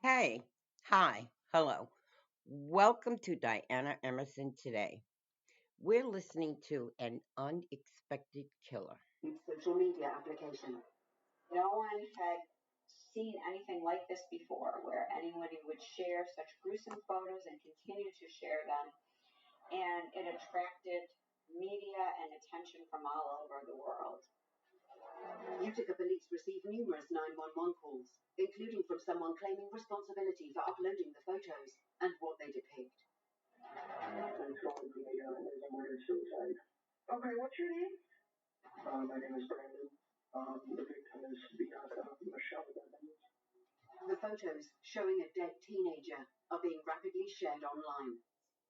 Hey, hi, hello. Welcome to Diana Emerson today. We're listening to An Unexpected Killer. Social media application. No one had seen anything like this before, where anybody would share such gruesome photos and continue to share them, and it attracted media and attention from all over the world. Utica police received numerous 911 calls, including from someone claiming responsibility for uploading the photos and what they depict. Suicide. Okay, what's your name? My name is Brandon. The victim is Bianca Michelle Evans. The photos showing a dead teenager are being rapidly shared online.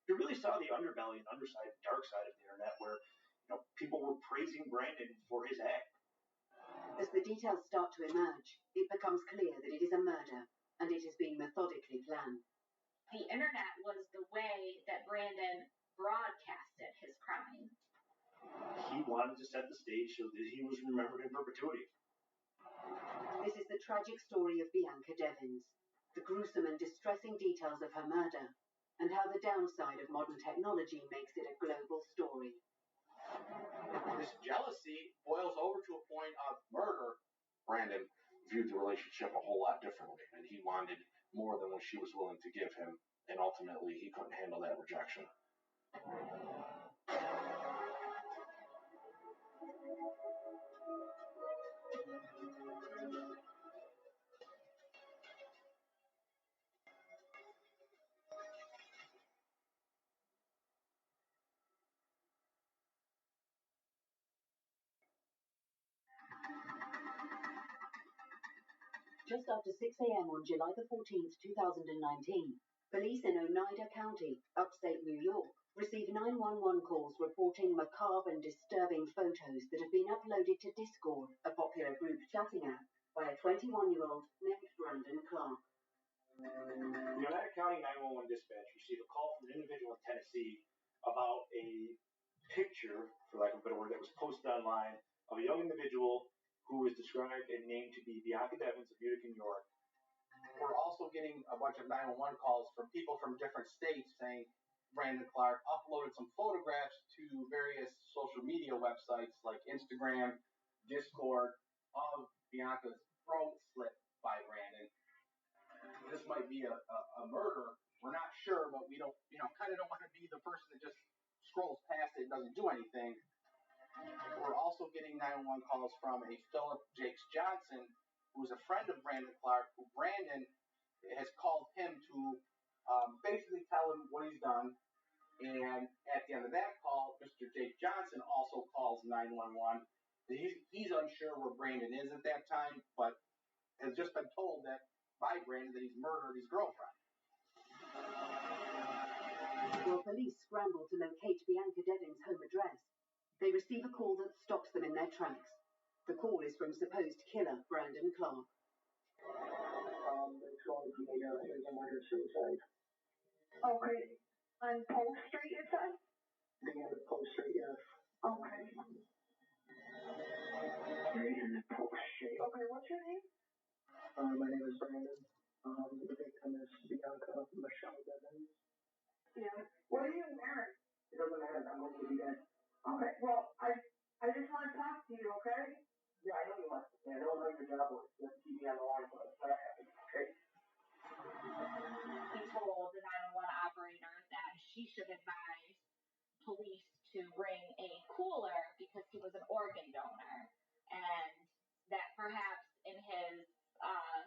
You really saw the underbelly and underside, dark side of the internet, where people were praising Brandon for his act. As the details start to emerge, it becomes clear that it is a murder, and it has been methodically planned. The internet was the way that Brandon broadcasted his crime. He wanted to set the stage so that he was remembered in perpetuity. This is the tragic story of Bianca Devins, the gruesome and distressing details of her murder, and how the downside of modern technology makes it a global story. This jealousy boils over to a point of murder. Brandon viewed the relationship a whole lot differently, and he wanted more than what she was willing to give him, and ultimately he couldn't handle that rejection. Just after 6 a.m. on July the 14th, 2019, police in Oneida County, upstate New York, received 911 calls reporting macabre and disturbing photos that have been uploaded to Discord, a popular group chatting app, by a 21-year-old named Brandon Clark. The Oneida County 911 dispatch received a call from an individual in Tennessee about a picture, for lack of a better word, that was posted online of a young individual who was described and named to be Bianca Devins of Utica, New York. We're also getting a bunch of 911 calls from people from different states saying Brandon Clark uploaded some photographs to various social media websites like Instagram, Discord, of Bianca's throat slit by Brandon. This might be a murder. We're not sure, but we don't, kind of don't want to be the person that just scrolls past it and doesn't do anything. We're also getting 911 calls from a Philip Jakes Johnson, who's a friend of Brandon Clark, who Brandon has called him to basically tell him what he's done. And at the end of that call, Mr. Jake Johnson also calls 911. He's unsure where Brandon is at that time, but has just been told that by Brandon that he's murdered his girlfriend. While police scramble to locate Bianca Devins' home address, they receive a call that stops them in their tracks. The call is from supposed killer Brandon Clark. It's going to be a murder suicide. Okay. On Polk Street, you said? The end of Post Street, yes. Okay. And Polk Street. Okay, what's your name? My name is Brandon. The victim is Bianca Michelle Devins. Yeah. What are you wearing? It doesn't matter. I'm going to be dead. Okay, well, I just want to talk to you, okay? Yeah, I know you want. Yeah, I don't know your job was. Just keep me on the line, but it's not happening, okay? He told the 911 operator that she should advise police to bring a cooler because he was an organ donor, and that perhaps in his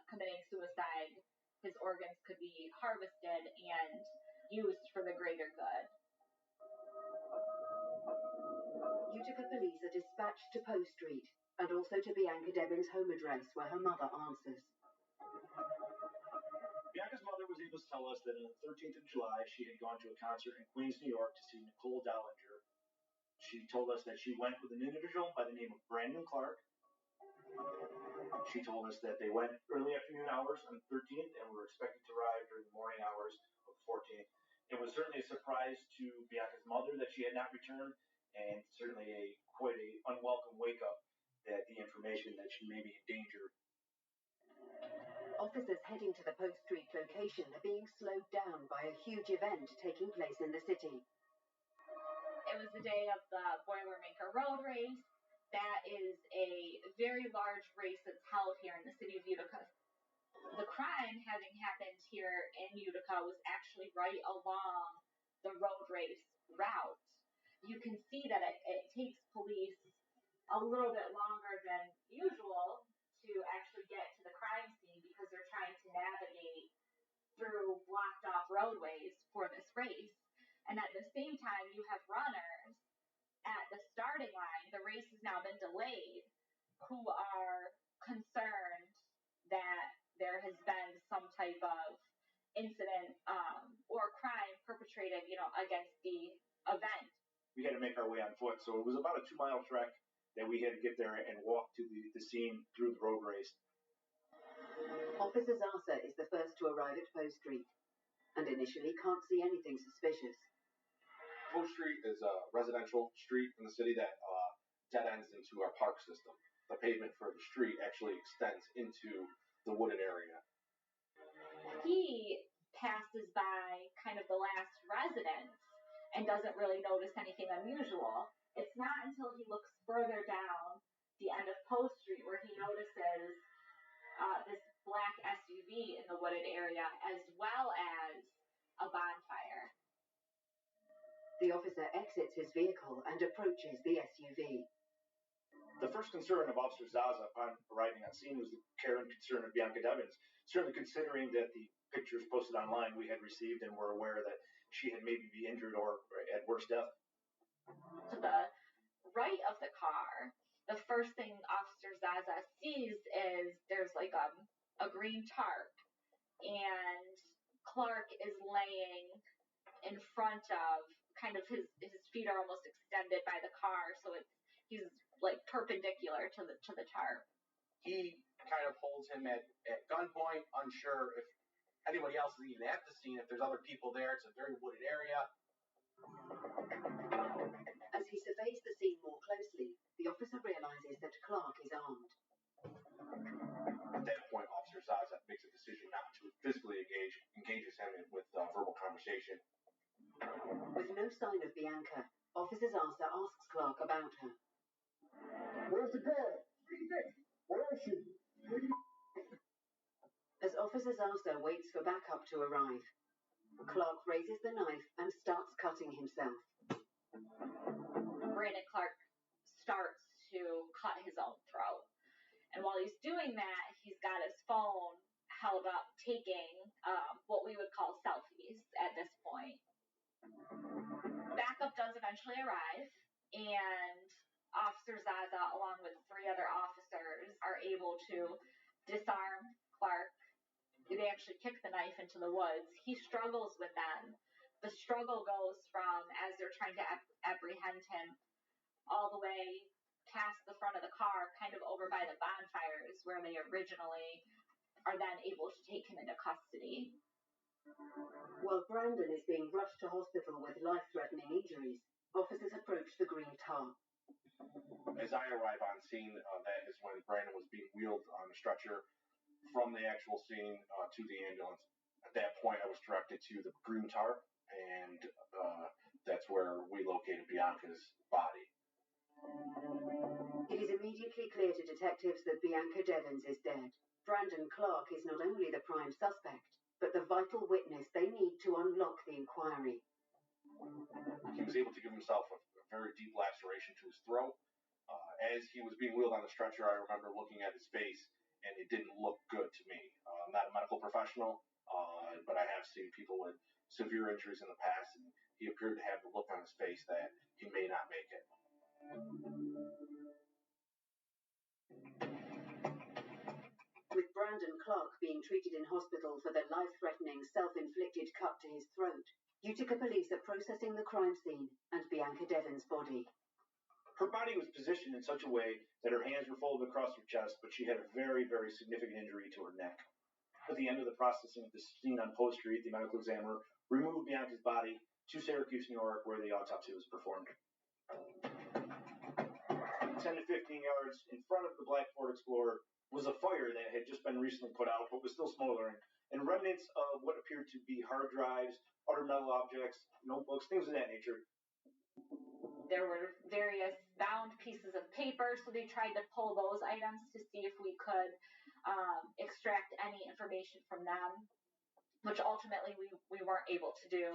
committing suicide, his organs could be harvested and used for the greater good. Utica police are dispatched to Post Street and also to Bianca Devins' home address where her mother answers. Bianca's mother was able to tell us that on the 13th of July, she had gone to a concert in Queens, New York to see Nicole Dollinger. She told us that she went with an individual by the name of Brandon Clark. She told us that they went early afternoon hours on the 13th and were expected to arrive during the morning hours of the 14th. It was certainly a surprise to Bianca's mother that she had not returned, and certainly quite a unwelcome wake-up that the information that she may be in danger. Officers heading to the Post Street location are being slowed down by a huge event taking place in the city. It was the day of the Boilermaker Road Race. That is a very large race that's held here in the city of Utica. The crime having happened here in Utica was actually right along the road race route. You can see that it takes police a little bit longer than usual to actually get to the crime scene because they're trying to navigate through blocked off roadways for this race. And at the same time, you have runners at the starting line. The race has now been delayed, who are concerned that there has been some type of incident or crime perpetrated, against the event. We had to make our way on foot, so it was about a 2-mile trek that we had to get there and walk to the scene through the road race. Officer Zaza is the first to arrive at Post Street, and initially can't see anything suspicious. Post Street is a residential street in the city that dead ends into our park system. The pavement for the street actually extends into the wooded area. He passes by kind of the last residence and doesn't really notice anything unusual. It's not until he looks further down the end of Post Street where he notices this black SUV in the wooded area as well as a bonfire. The officer exits his vehicle and approaches the SUV. The first concern of Officer Zaza upon arriving on scene was the care and concern of Bianca Devins, certainly considering that the pictures posted online we had received and were aware that she had maybe been injured or at worst death. To the right of the car, the first thing Officer Zaza sees is there's like a green tarp, and Clark is laying in front of kind of his feet are almost extended by the car, so he's like perpendicular to the tarp. He kind of holds him at gunpoint, unsure if anybody else is even at the scene, if there's other people there. It's a very wooded area. As he surveys the scene more closely, the officer realizes that Clark is armed. At that point, Officer Zaza makes a decision not to physically engages him with verbal conversation. With no sign of Bianca, Officer Zaza asks Clark about her. Where's the girl? Where is she? As Officer Zaza waits for backup to arrive, Clark raises the knife and starts cutting himself. Brandon Clark starts to cut his own throat. And while he's doing that, he's got his phone held up taking what we would call selfies at this point. Backup does eventually arrive, and Officer Zaza, along with 3 other officers, are able to disarm Clark. They actually kick the knife into the woods. He struggles with them. The struggle goes from, as they're trying to apprehend him, all the way past the front of the car, kind of over by the bonfires, where they originally are then able to take him into custody. While Brandon is being rushed to hospital with life-threatening injuries, officers approach the green tarp. As I arrive on scene, that is when Brandon was being wheeled on a stretcher from the actual scene to the ambulance. At that point, I was directed to the green tarp, and that's where we located Bianca's body. It is immediately clear to detectives that Bianca Devins is dead. Brandon Clark is not only the prime suspect, but the vital witness they need to unlock the inquiry. He was able to give himself a very deep laceration to his throat. As he was being wheeled on the stretcher, I remember looking at his face, and it didn't look good to me. I'm not a medical professional, but I have seen people with severe injuries in the past, and he appeared to have the look on his face that he may not make it. With Brandon Clark being treated in hospital for the life-threatening self-inflicted cut to his throat, Utica police are processing the crime scene and Bianca Devins' body. Her body was positioned in such a way that her hands were folded across her chest, but she had a very, very significant injury to her neck. At the end of the processing of the scene on Post Street, the medical examiner removed Bianca's body to Syracuse, New York, where the autopsy was performed. 10 to 15 yards in front of the black Ford Explorer was a fire that had just been recently put out but was still smoldering, and remnants of what appeared to be hard drives, other metal objects, notebooks, things of that nature. There were various bound pieces of paper, so they tried to pull those items to see if we could extract any information from them, which ultimately we weren't able to do.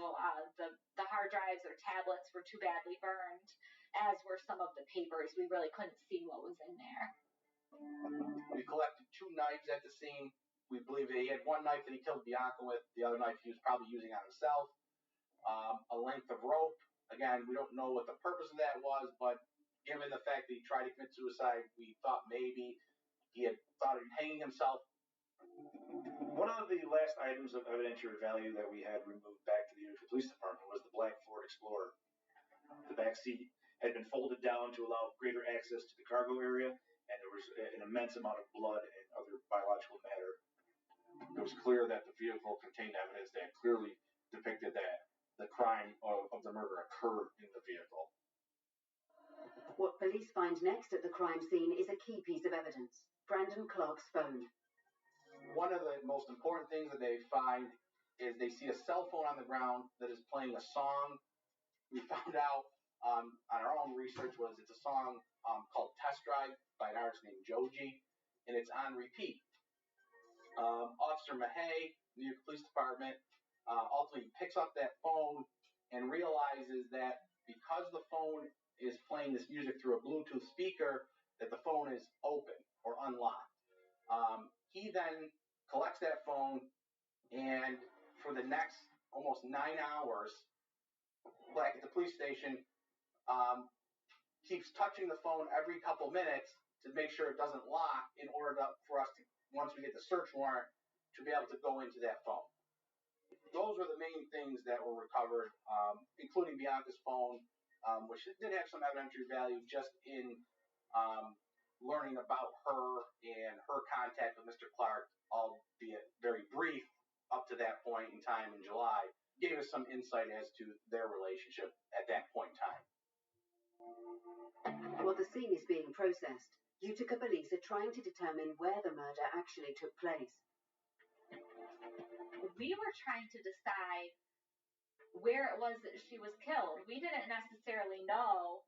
The hard drives or tablets were too badly burned, as were some of the papers. We really couldn't see what was in there. We collected 2 knives at the scene. We believe that he had one knife that he killed Bianca with, the other knife he was probably using on himself. A length of rope. Again, we don't know what the purpose of that was, but given the fact that he tried to commit suicide, we thought maybe he had thought of hanging himself. One of the last items of evidentiary value that we had removed back to the Utica Police Department was the black Ford Explorer. The back seat had been folded down to allow greater access to the cargo area, and there was an immense amount of blood and other biological matter. It was clear that the vehicle contained evidence that clearly depicted that the crime of the murder occurred in the vehicle. What police find next at the crime scene is a key piece of evidence: Brandon Clark's phone. One of the most important things that they find is they see a cell phone on the ground that is playing a song. We found out on our own research it's a song called Test Drive by an artist named Joji, and it's on repeat. Officer Mahay, New York Police Department, ultimately picks up that phone and realizes that because the phone is playing this music through a Bluetooth speaker, that the phone is open or unlocked. He then collects that phone, and for the next almost 9 hours, back at the police station, keeps touching the phone every couple minutes to make sure it doesn't lock in order for us to, once we get the search warrant, to be able to go into that phone. Those were the main things that were recovered, including Bianca's phone, which did have some evidentiary value just in learning about her and her contact with Mr. Clark, albeit very brief up to that point in time in July, gave us some insight as to their relationship at that point in time. While the scene is being processed, Utica police are trying to determine where the murder actually took place. We were trying to decide where it was that she was killed. We didn't necessarily know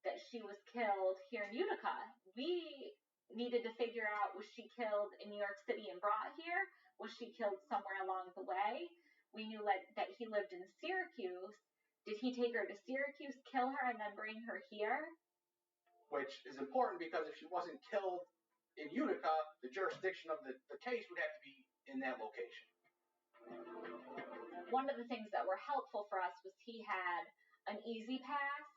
that she was killed here in Utica. We needed to figure out, was she killed in New York City and brought here? Was she killed somewhere along the way? We knew that he lived in Syracuse. Did he take her to Syracuse, kill her, and then bring her here? Which is important because if she wasn't killed in Utica, the jurisdiction of the case would have to be in that location. One of the things that were helpful for us was he had an E-ZPass.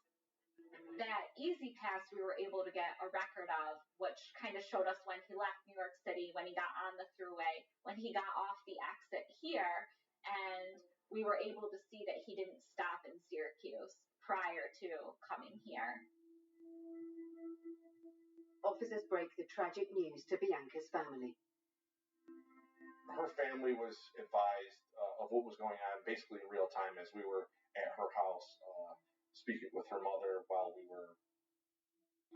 That E-ZPass we were able to get a record of, which kind of showed us when he left New York City, when he got on the thruway, when he got off the exit here, and we were able to see that he didn't stop in Syracuse prior to coming here. Officers break the tragic news to Bianca's family. Her family was advised of what was going on basically in real time as we were at her house speaking with her mother while we were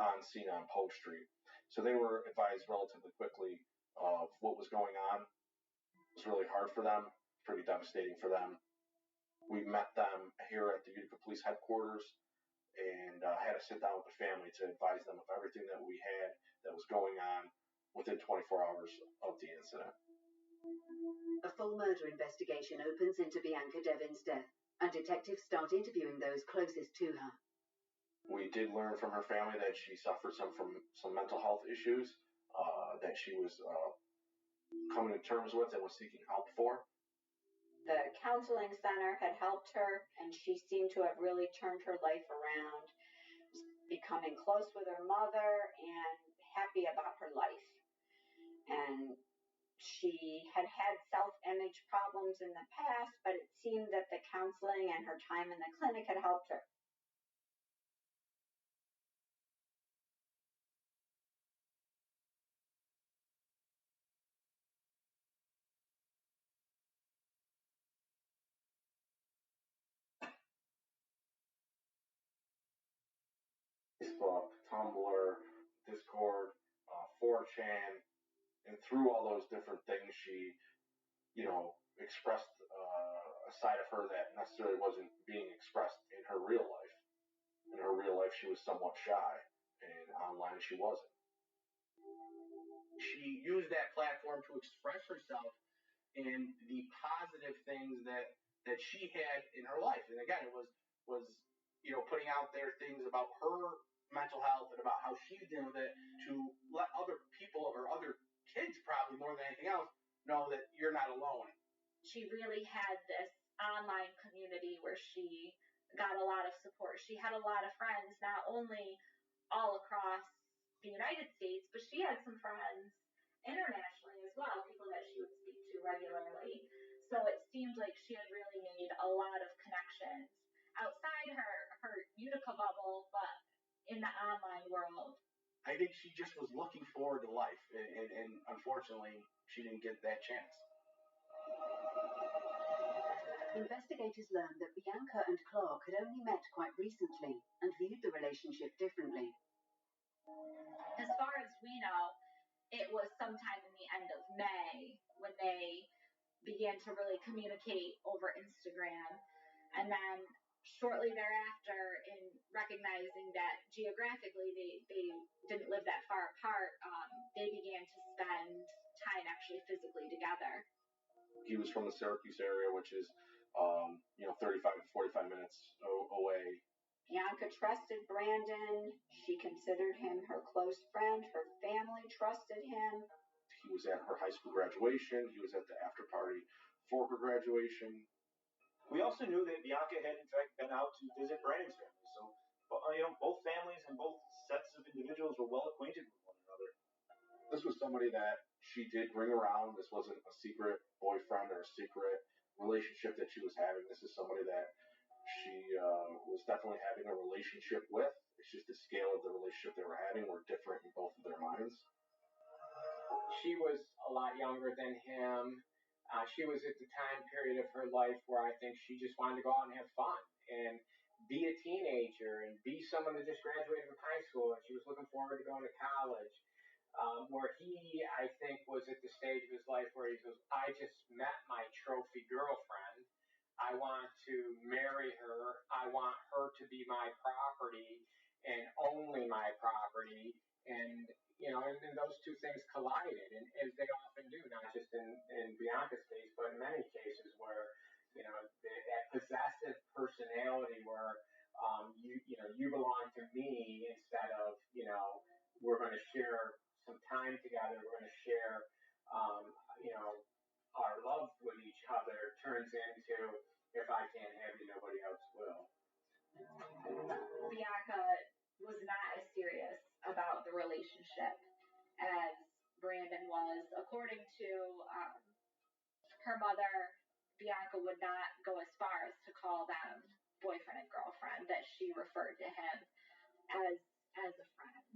on scene on Poe Street. So they were advised relatively quickly of what was going on. It was really hard for them, pretty devastating for them. We met them here at the Utica Police Headquarters and had to sit down with the family to advise them of everything that we had that was going on within 24 hours of the incident. A full murder investigation opens into Bianca Devin's death, and detectives start interviewing those closest to her. We did learn from her family that she suffered from some mental health issues that she was coming to terms with and was seeking help for. The counseling center had helped her, and she seemed to have really turned her life around, becoming close with her mother and happy about her life. And she had had self-image problems in the past, but it seemed that the counseling and her time in the clinic had helped her. Facebook, Tumblr, Discord, 4chan, And through all those different things, she, expressed a side of her that necessarily wasn't being expressed in her real life. In her real life, she was somewhat shy, and online she wasn't. She used that platform to express herself in the positive things that she had in her life. And again, it was putting out there things about her mental health and about how she's dealing with it to let other people or other kids, probably more than anything else, know that you're not alone. She really had this online community where she got a lot of support. She had a lot of friends, not only all across the United States, but she had some friends internationally as well, people that she would speak to regularly. So it seemed like she had really made a lot of connections outside her Utica bubble, but in the online world. I think she just was looking forward to life, and unfortunately, she didn't get that chance. Investigators learned that Bianca and Clark had only met quite recently and viewed the relationship differently. As far as we know, it was sometime in the end of May when they began to really communicate over Instagram. And then shortly thereafter, in recognizing that geographically they didn't live that far apart, they began to spend time actually physically together. He was from the Syracuse area, which is 35 to 45 minutes away. Bianca trusted Brandon. She considered him her close friend. Her family trusted him. He was at her high school graduation. He was at the after party for her graduation. We also knew that Bianca had, in fact, been out to visit Brandon's family. So, both families and both sets of individuals were well acquainted with one another. This was somebody that she did bring around. This wasn't a secret boyfriend or a secret relationship that she was having. This is somebody that she was definitely having a relationship with. It's just the scale of the relationship they were having were different in both of their minds. She was a lot younger than him. She was at the time period of her life where I think she just wanted to go out and have fun and be a teenager and be someone that just graduated from high school, and she was looking forward to going to college. Where he, I think, was at the stage of his life where he goes, I just met my trophy girlfriend. I want to marry her. I want her to be my property and only my property. And then those two things collided, and as they often do, not just in Bianca's case, but in many cases where, that possessive personality where, you belong to me instead of, we're going to share some time together, we're going to share, our love with each other turns into, if I can't have you, nobody else will. Bianca was not as serious about the relationship as Brandon was. According to her mother, Bianca would not go as far as to call them boyfriend and girlfriend, that she referred to him as a friend.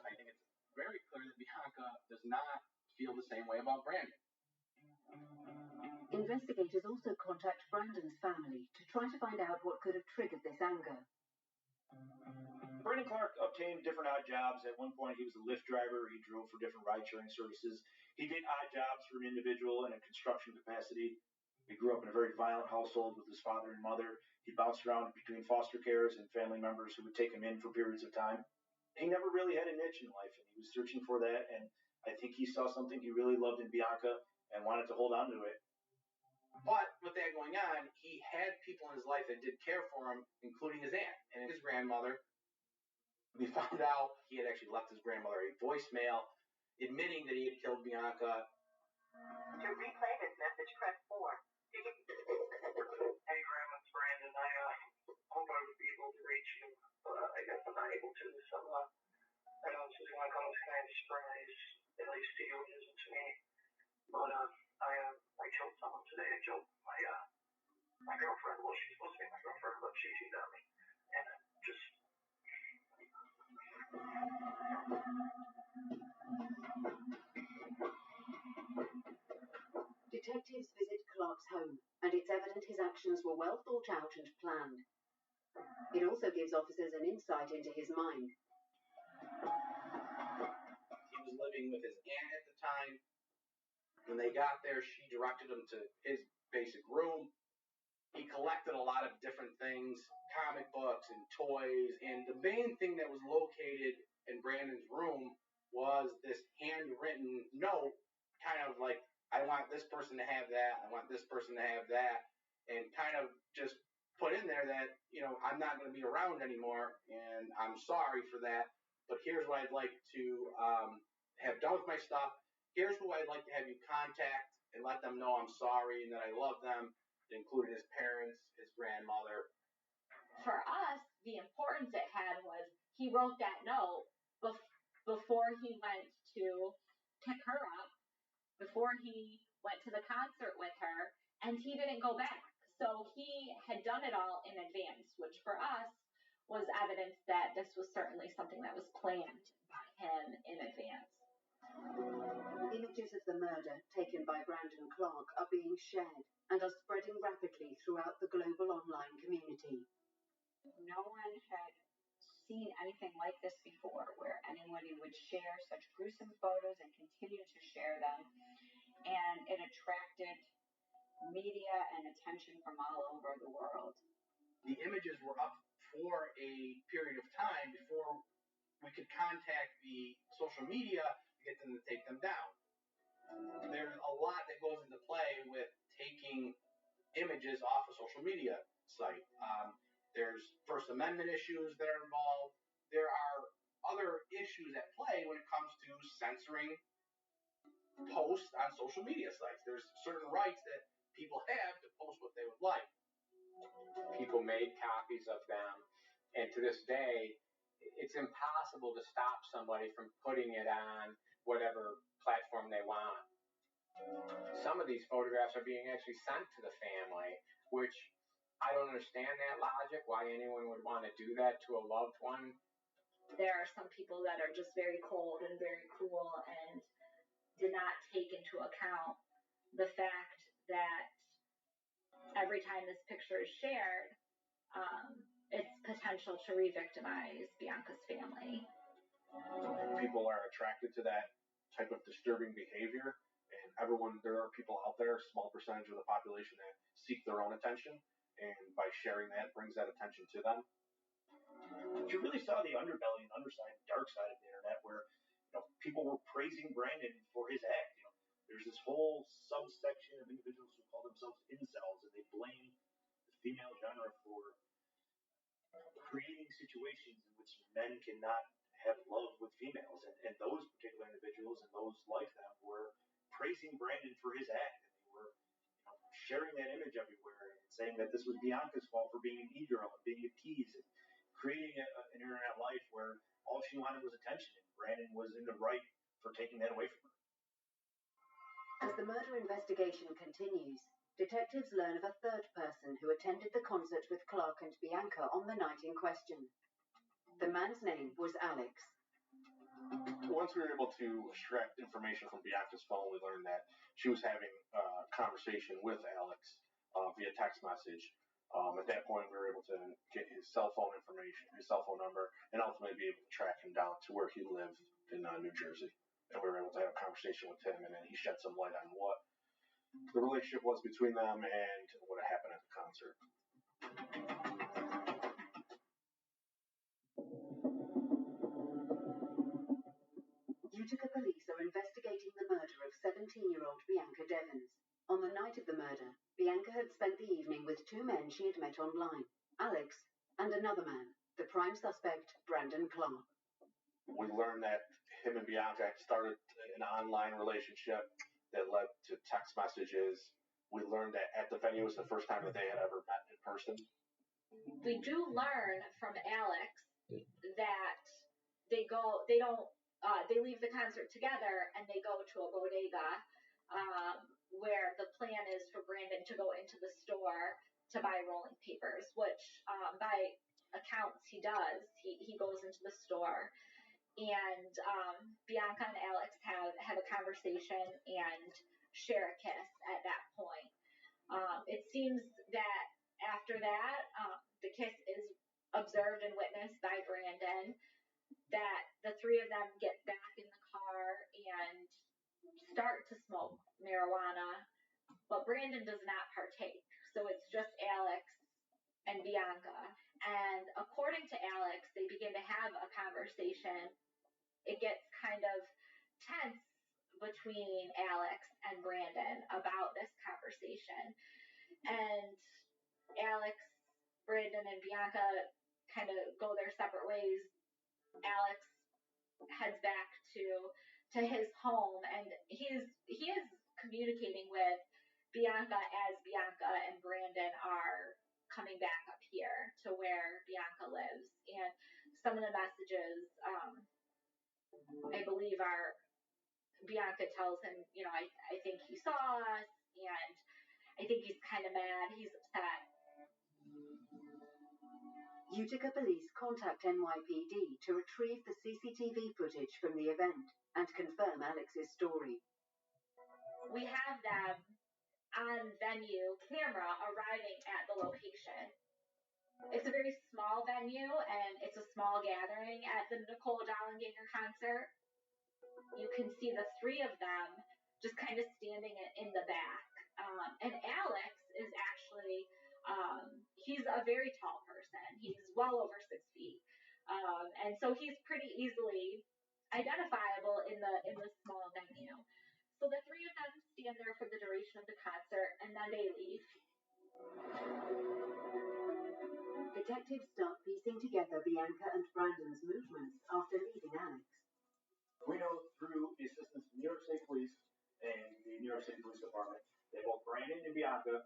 I think it's very clear that Bianca does not feel the same way about Brandon. Investigators also contact Brandon's family to try to find out what could have triggered this anger. Brandon Clark obtained different odd jobs. At one point, he was a Lyft driver. He drove for different ride-sharing services. He did odd jobs for an individual in a construction capacity. He grew up in a very violent household with his father and mother. He bounced around between foster carers and family members who would take him in for periods of time. He never really had a niche in life, and he was searching for that, and I think he saw something he really loved in Bianca and wanted to hold on to it. But with that going on, he had people in his life that did care for him, including his aunt and his grandmother. We found out he had actually left his grandmother a voicemail admitting that he had killed Bianca. To replay this message, press 4. Hey, Grandma, it's Brandon. I hope I would be able to reach you, but I guess I'm not able to. So I know this is going to come as kind of a surprise, at least to you, it isn't to me. But I killed someone today. I killed my girlfriend. Well, she's supposed to be my girlfriend, but she cheated on me. And just... Detectives visit Clark's home, and it's evident his actions were well thought out and planned. It also gives officers an insight into his mind. He was living with his aunt When they got there, she directed them to his basic room. He collected a lot of different things, comic books and toys, and the main thing that was located in Brandon's room was this handwritten note, kind of like, I want this person to have that, I want this person to have that, and kind of just put in there that, I'm not going to be around anymore, and I'm sorry for that, but here's what I'd like to have done with my stuff. Here's who I'd like to have you contact and let them know I'm sorry and that I love them. It included his parents, his grandmother. For us, the importance it had was he wrote that note before he went to pick her up, before he went to the concert with her, and he didn't go back. So he had done it all in advance, which for us was evidence that this was certainly something that was planned by him in advance. Images of the murder taken by Brandon Clark are being shared and are spreading rapidly throughout the global online community. No one had seen anything like this before, where anyone would share such gruesome photos and continue to share them. And it attracted media and attention from all over the world. The images were up for a period of time before we could contact the social media to get them to take them down. There's a lot that goes into play with taking images off a social media site. There's First Amendment issues that are involved. There are other issues at play when it comes to censoring posts on social media sites. There's certain rights that people have to post what they would like. People made copies of them, and to this day, it's impossible to stop somebody from putting it on whatever platform they want. Some of these photographs are being actually sent to the family, which I don't understand that logic, why anyone would want to do that to a loved one. There are some people that are just very cold and very cruel and did not take into account the fact that every time this picture is shared, it's potential to re-victimize Bianca's family. People are attracted to that type of disturbing behavior, and there are people out there, a small percentage of the population, that seek their own attention, and by sharing that, brings that attention to them. But you really saw the underbelly and underside, dark side of the internet, where people were praising Brandon for his act. There's this whole subsection of individuals who call themselves incels, and they blame the female genre for creating situations in which men cannot have love with females. And those particular individuals and those like them were praising Brandon for his act, and they were sharing that image everywhere and saying that this was Bianca's fault for being an e-girl and being a tease and creating an internet life where all she wanted was attention, and Brandon was in the right for taking that away from her. As the murder investigation continues, detectives learn of a third person who attended the concert with Clark and Bianca on the night in question. The man's name was Alex. Once we were able to extract information from Bianca's phone, we learned that she was having a conversation with Alex via text message. At that point, we were able to get his cell phone information, his cell phone number, and ultimately be able to track him down to where he lived in New Jersey. And we were able to have a conversation with him, and then he shed some light on what the relationship was between them and what had happened at the concert. Utica police are investigating the murder of 17-year-old Bianca Devins. On the night of the murder, Bianca had spent the evening with two men she had met online, Alex and another man, the prime suspect, Brandon Clark. We learned that him and Bianca had started an online relationship that led to text messages. We learned that at the venue was the first time that they had ever met in person. We do learn from Alex that they leave the concert together and they go to a bodega where the plan is for Brandon to go into the store to buy rolling papers, which by accounts he does. He goes into the store, and Bianca and Alex have a conversation and share a kiss at that point. It seems that after that, the kiss is observed and witnessed by Brandon, that the three of them get back in the car and start to smoke marijuana. Brandon does not partake. So it's just Alex and Bianca. And according to Alex, they begin to have a conversation. It gets kind of tense between Alex and Brandon about this conversation. And Alex, Brandon, and Bianca kind of go their separate ways. Alex heads back to his home, and he is communicating with Bianca as Bianca and Brandon are coming back up here to where Bianca lives. And some of the messages, I believe, are Bianca tells him, I think he saw us, and I think he's kind of mad, he's upset. Utica police contact NYPD to retrieve the CCTV footage from the event and confirm Alex's story. We have them on venue camera arriving at the location. It's a very small venue, and it's a small gathering at the Nicole Dollanganger concert. You can see the three of them just kind of standing in the back. And Alex is actually, he's a very tall person. He's well over 6 feet. And so he's pretty easily identifiable in the small venue. So the three of them stand there for the duration of the concert, and then they leave. Detectives start piecing together Bianca and Brandon's movements after leaving Alex. We know through the assistance of New York State Police and the New York City Police Department that both Brandon and Bianca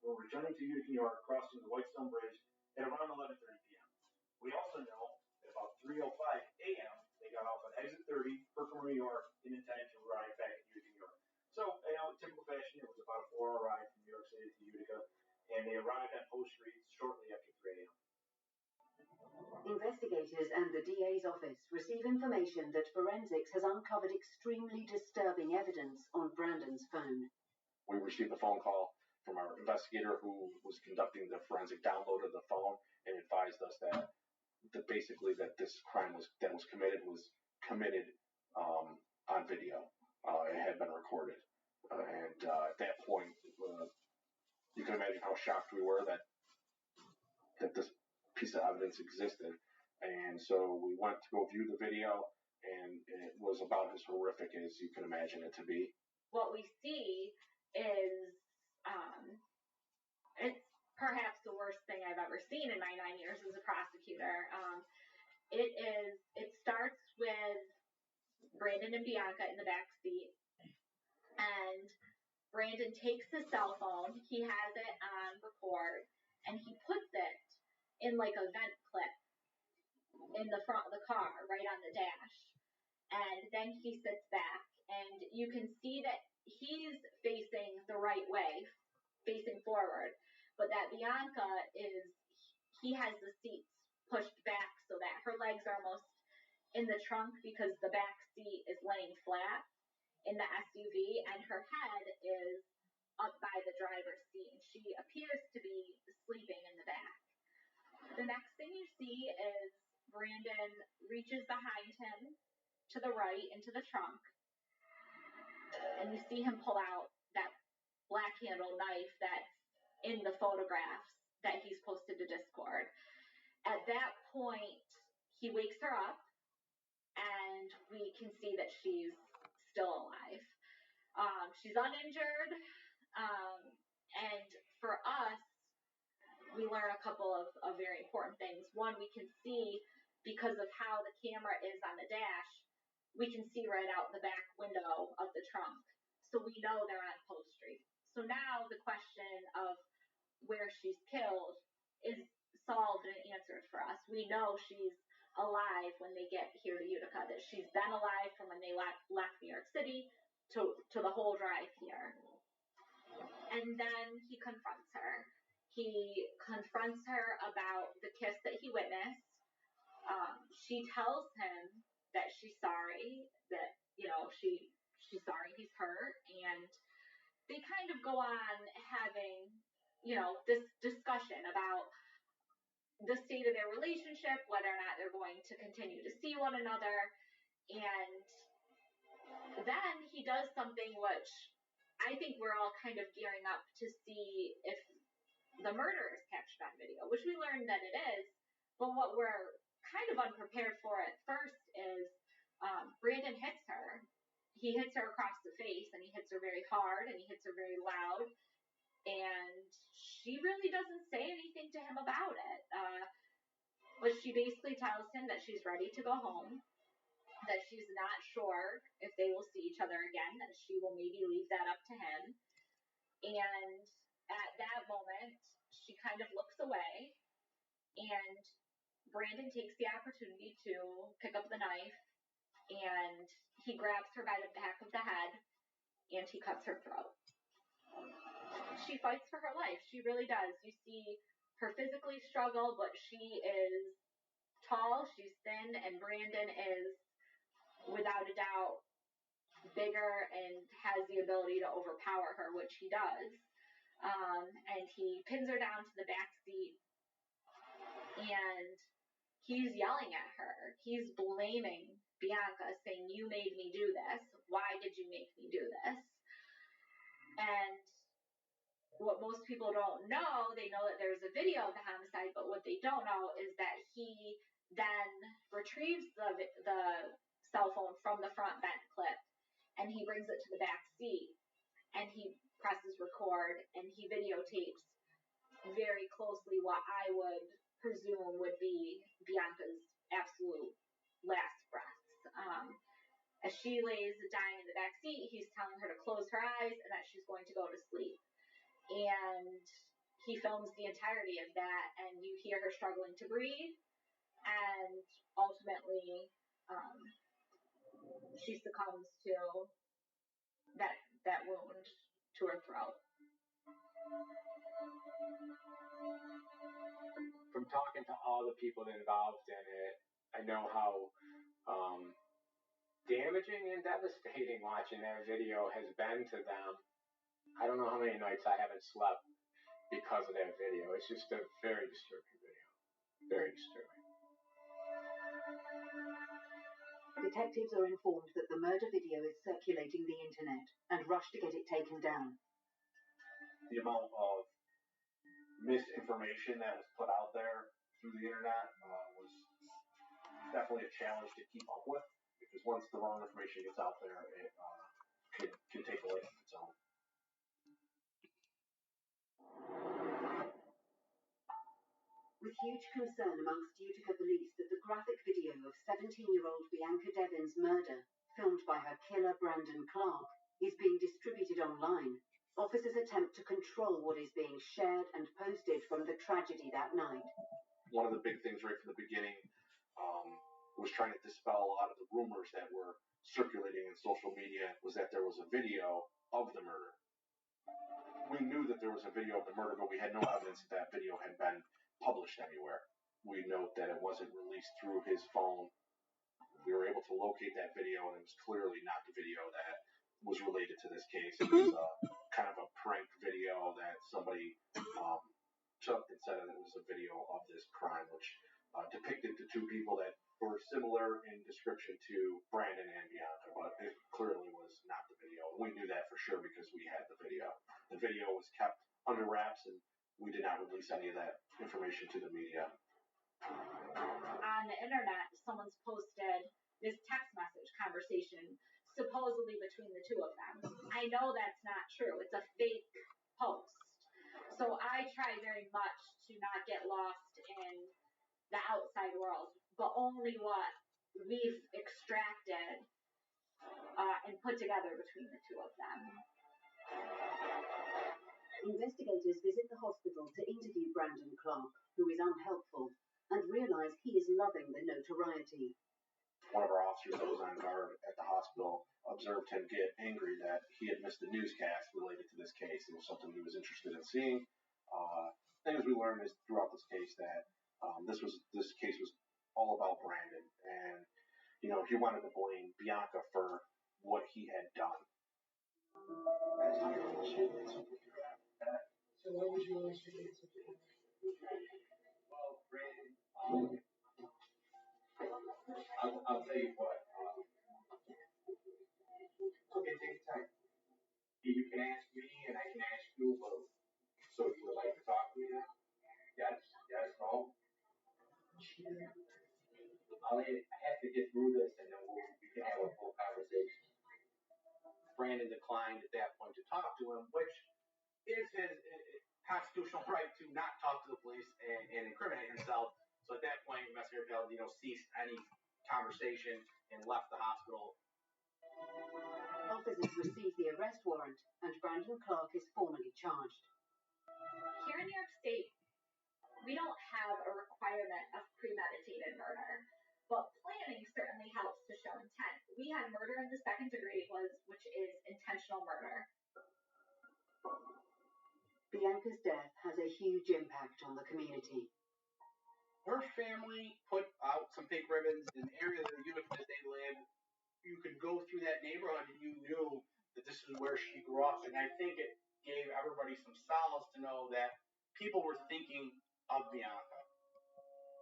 were returning to Utica, New York, crossing the Whitestone Bridge at around 11:30 p.m. We also know that about 3:05 a.m. they got off at exit 30, Herkimer, New York, and intended to arrive back at Utica, New York. So, in typical fashion, it was about a 4-hour ride from New York City to Utica, and they arrived at Post Street shortly after 3 a.m. Investigators and the DA's office receive information that forensics has uncovered extremely disturbing evidence on Brandon's phone. We received a phone call from our investigator who was conducting the forensic download of the phone and advised us that basically that this crime that was committed on video. It had been recorded. And at that point, you can imagine how shocked we were that this piece of evidence existed. And so we went to go view the video, and it was about as horrific as you can imagine it to be. What we see is, it's perhaps the worst thing I've ever seen in my 9 years as a prosecutor. It starts with Brandon and Bianca in the back seat, and Brandon takes his cell phone, he has it on record, and he puts it in like a vent clip in the front of the car, right on the dash. And then he sits back, and you can see that he's facing the right way, facing forward, but that Bianca he has the seats pushed back so that her legs are almost in the trunk because the back seat is laying flat in the SUV, and her head is up by the driver's seat, and she appears to be sleeping in the back. The next thing you see is Brandon reaches behind him to the right into the trunk, and you see him pull out that black handle knife that's in the photographs that he's posted to Discord. At that point, he wakes her up, and we can see that she's still alive. She's uninjured, and for us, we learn a couple of very important things. One, we can see, because of how the camera is on the dash, we can see right out the back window of the trunk. So we know they're on Post Street. So now the question of where she's killed is solved and answered for us. We know she's alive when they get here to Utica, that she's been alive from when they left New York City to the whole drive here. And then he confronts her. He confronts her about the kiss that he witnessed. She tells him that she's sorry, that, she's sorry he's hurt, and they kind of go on having, this discussion about the state of their relationship, whether or not they're going to continue to see one another. And then he does something which I think we're all all kind of gearing up to see if the murder is captured on video, which we learned that it is. But what we're kind of unprepared for at first is Brandon hits her. He hits her across the face, and he hits her very hard, and he hits her very loud. And she really doesn't say anything to him about it. But she basically tells him that she's ready to go home, that she's not sure if they will see each other again, that she will maybe leave that up to him. And at that moment, she kind of looks away, and Brandon takes the opportunity to pick up the knife, and he grabs her by the back of the head, and he cuts her throat. She fights for her life. She really does. You see her physically struggle, but she is tall, she's thin, and Brandon is, without a doubt, bigger and has the ability to overpower her, which he does. And he pins her down to the back seat, and he's yelling at her. He's blaming Bianca, saying, "You made me do this. Why did you make me do this?" And what most people don't know, they know that there's a video of the homicide, but what they don't know is that he then retrieves the cell phone from the front vent clip, and he brings it to the back seat, and he presses record, and he videotapes very closely what I would presume would be Bianca's absolute last breaths. As she lays dying in the back seat, he's telling her to close her eyes and that she's going to go to sleep. And he films the entirety of that, and you hear her struggling to breathe, and ultimately she succumbs to that wound to her throat. From talking to all the people involved in it, I know how damaging and devastating watching that video has been to them. I don't know how many nights I haven't slept because of that video. It's just a very disturbing video. Very disturbing. Detectives are informed that the murder video is circulating the internet and rush to get it taken down. The amount of misinformation that was put out there through the internet was definitely a challenge to keep up with, because once the wrong information gets out there, it can take a life of its own. With huge concern amongst Utica police that the graphic video of 17-year-old Bianca Devin's murder, filmed by her killer Brandon Clark, is being distributed online, officers attempt to control what is being shared and posted from the tragedy that night. One of the big things right from the beginning was trying to dispel a lot of the rumors that were circulating in social media, was that there was a video of the murder. We knew that there was a video of the murder, but we had no evidence that that video had been published anywhere. We note that it wasn't released through his phone. We were able to locate that video, and it was clearly not the video that was related to this case. It was kind of a prank video that somebody took and said that it was a video of this crime, which depicted the two people that were similar in description to Brandon and Bianca, but it clearly was not the video. We knew that for sure because we had the video. The video was kept under wraps, and we did not release any of that information to the media. On the internet, someone's posted this text message conversation supposedly between the two of them. I know that's not true. It's a fake post. So I try very much to not get lost in the outside world, but only what we've extracted and put together between the two of them. Investigators visit the hospital to interview Brandon Clark, who is unhelpful, and realize he is loving the notoriety. One of our officers that was on guard at the hospital observed him get angry that he had missed the newscast related to this case. It was something he was interested in seeing. Things we learned is throughout this case that this case was all about Brandon, and he wanted to blame Bianca for what he had done. So what would you investigate? Well, Brandon, I'll tell you what. Okay, take your time. You can ask ask me and I can ask you, but so you would like to talk to me now? Yes, no. I have to get through this and then we can have a full conversation. Brandon declined at that point to talk to him, which is his constitutional right to not talk to the police and incriminate himself. So at that point, Investigator Palladino ceased any conversation and left the hospital. Officers received the arrest warrant, and Brandon Clark is formally charged. Here in New York State, we don't have a requirement of premeditated murder, but planning certainly helps to show intent. We had murder in the second degree, which is intentional murder. Bianca's death has a huge impact on the community. Her family put out some pink ribbons in the area that they live. You could go through that neighborhood and you knew that this is where she grew up. And I think it gave everybody some solace to know that people were thinking of Bianca.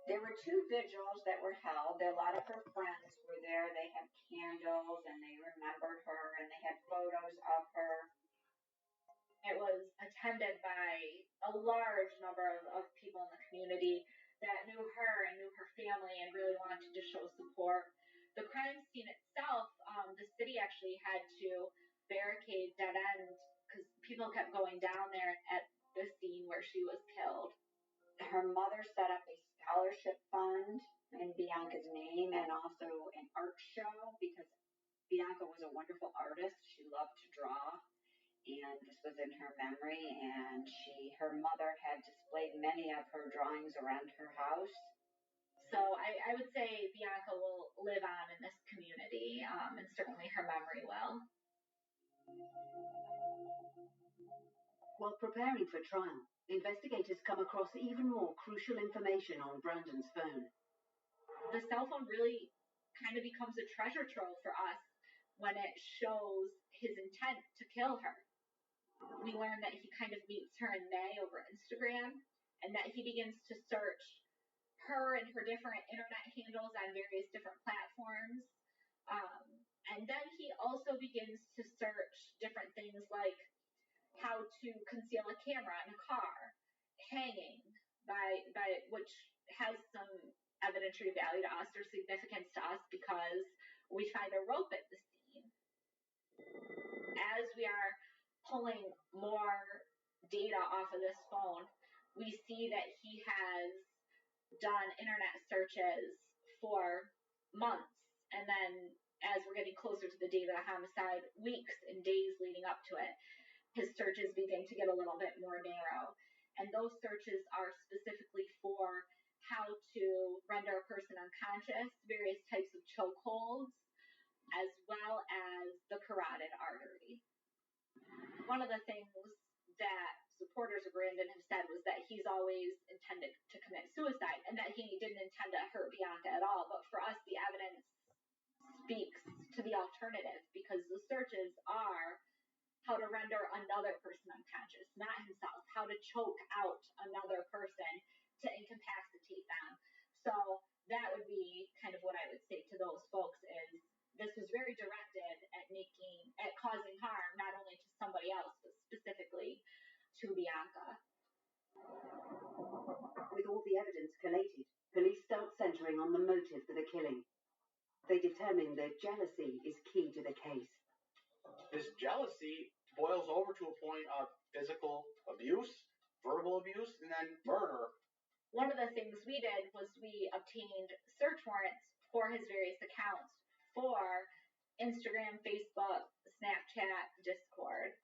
There were 2 vigils that were held. A lot of her friends were there. They had candles and they remembered her and they had photos of her. It was attended by a large number of people in the community that knew her and knew her family and really wanted to show support. The crime scene itself, the city actually had to barricade dead ends because people kept going down there at the scene where she was killed. Her mother set up a scholarship fund in Bianca's name and also an art show because Bianca was a wonderful artist. She loved to draw, and this was in her memory, and her mother had displayed many of her drawings around her house. So I would say Bianca will live on in this community, and certainly her memory will. While preparing for trial, investigators come across even more crucial information on Brandon's phone. The cell phone really kind of becomes a treasure trove for us when it shows his intent to kill her. We learn that he kind of meets her in May over Instagram and that he begins to search her and her different internet handles on various different platforms. And then he also begins to search different things like how to conceal a camera in a car, hanging, by which has some evidentiary value to us or significance to us because we find a rope at the scene. As we are pulling more data off of this phone, we see that he has done internet searches for months, and then as we're getting closer to the date of the homicide, weeks and days leading up to it, his searches begin to get a little bit more narrow. And those searches are specifically for how to render a person unconscious, various types of chokeholds, as well as the carotid artery. One of the things that supporters of Brandon have said was that he's always intended to commit suicide and that he didn't intend to hurt Bianca at all. But for us, the evidence speaks to the alternative because the searches are how to render another person unconscious, not himself, how to choke out another person to incapacitate them. So that would be kind of what I would say to those folks is this was very directed at causing harm, not only to somebody else, but specifically to Bianca. With all the evidence collated, police start centering on the motive for the killing. They determine that jealousy is key to the case. This jealousy boils over to a point of physical abuse, verbal abuse, and then murder. One of the things we did was we obtained search warrants for his various accounts for Instagram, Facebook, Snapchat, Discord.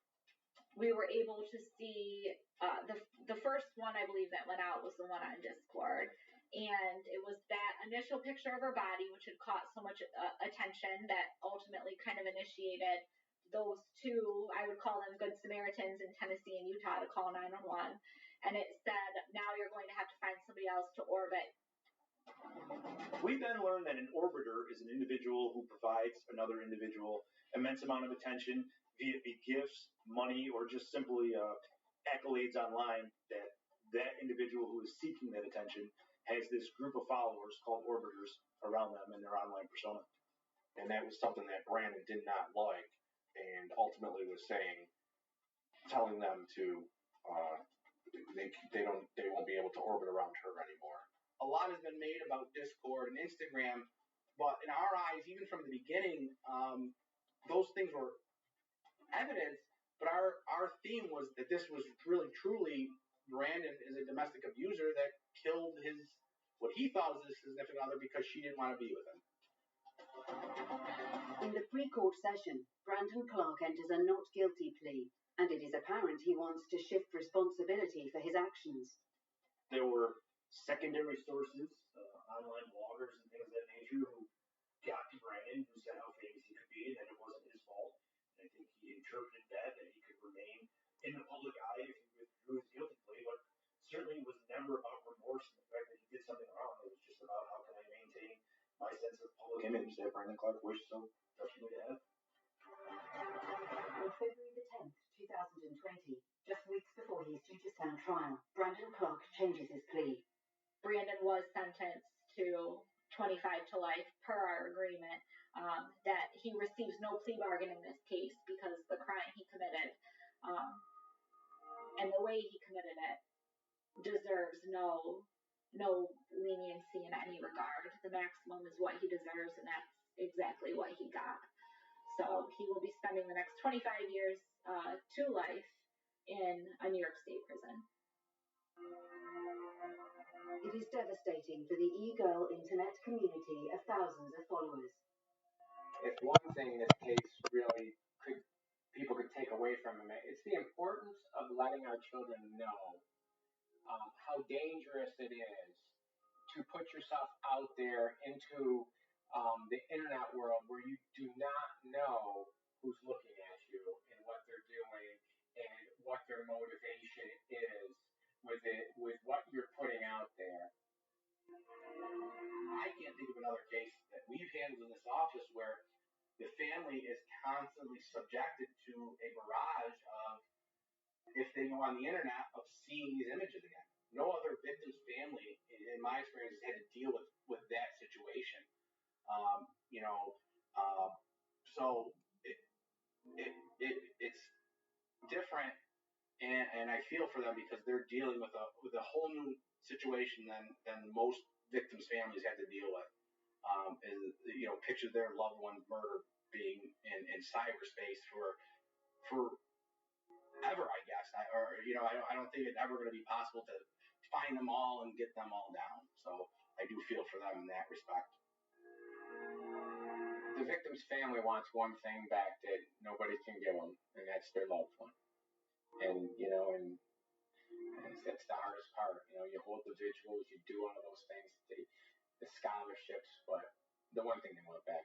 We were able to see the first one I believe that went out was the one on Discord. And it was that initial picture of her body, which had caught so much attention that ultimately kind of initiated those 2, I would call them good Samaritans in Tennessee and Utah to call 911. And it said, now you're going to have to find somebody else to orbit. We then learned that an orbiter is an individual who provides another individual immense amount of attention via gifts, money, or just simply accolades online. That individual who is seeking that attention has this group of followers called orbiters around them in their online persona. And that was something that Brandon did not like and ultimately was saying telling them to they won't be able to orbit around her anymore. A lot has been made about Discord and Instagram, but in our eyes, even from the beginning, those things were evidence. But our theme was that this was really truly Brandon is a domestic abuser that killed what he thought was his significant other because she didn't want to be with him. In the pre-court session, Brandon Clark enters a not guilty plea, and it is apparent he wants to shift responsibility for his actions. There were secondary sources, online bloggers and things of that nature, who got to Brandon, who said how famous he could be and that it wasn't his fault. And I think he interpreted that he could remain in the public eye if he withdrew his guilty plea, but certainly was never about remorse and the fact that he did something wrong. It was just about how can I maintain my sense of public image that Brandon Clark wished so desperately to have. On February the 10th, 2020, just weeks before he is due to stand trial, Brandon Clark changes his plea. Brandon was sentenced to 25 to life per our agreement, that he receives no plea bargain in this case because the crime he committed and the way he committed it deserves no leniency in any regard. The maximum is what he deserves, and that's exactly what he got. So he will be spending the next 25 years to life in a New York State prison. It is devastating for the e-girl internet community of thousands of followers. If one thing this case really people could take away from him, it's the importance of letting our children know how dangerous it is to put yourself out there into the internet world where you do not know who's looking at you and what they're doing and what their motivation is with what you're putting out there. I can't think of another case that we've handled in this office where the family is constantly subjected to a barrage of, if they go on the internet, of seeing these images again. No other victim's family, in my experience, has had to deal with that situation. So it's different, and I feel for them because they're dealing with a whole new situation than most victims' families had to deal with. Picture their loved one's murder being in cyberspace for ever, I guess. I don't think it's ever going to be possible to find them all and get them all down. So I do feel for them in that respect. The victim's family wants one thing back that nobody can give them, and that's their loved one. And that's the hardest part. You hold the vigils, you do all those things, the scholarships, but the one thing they want back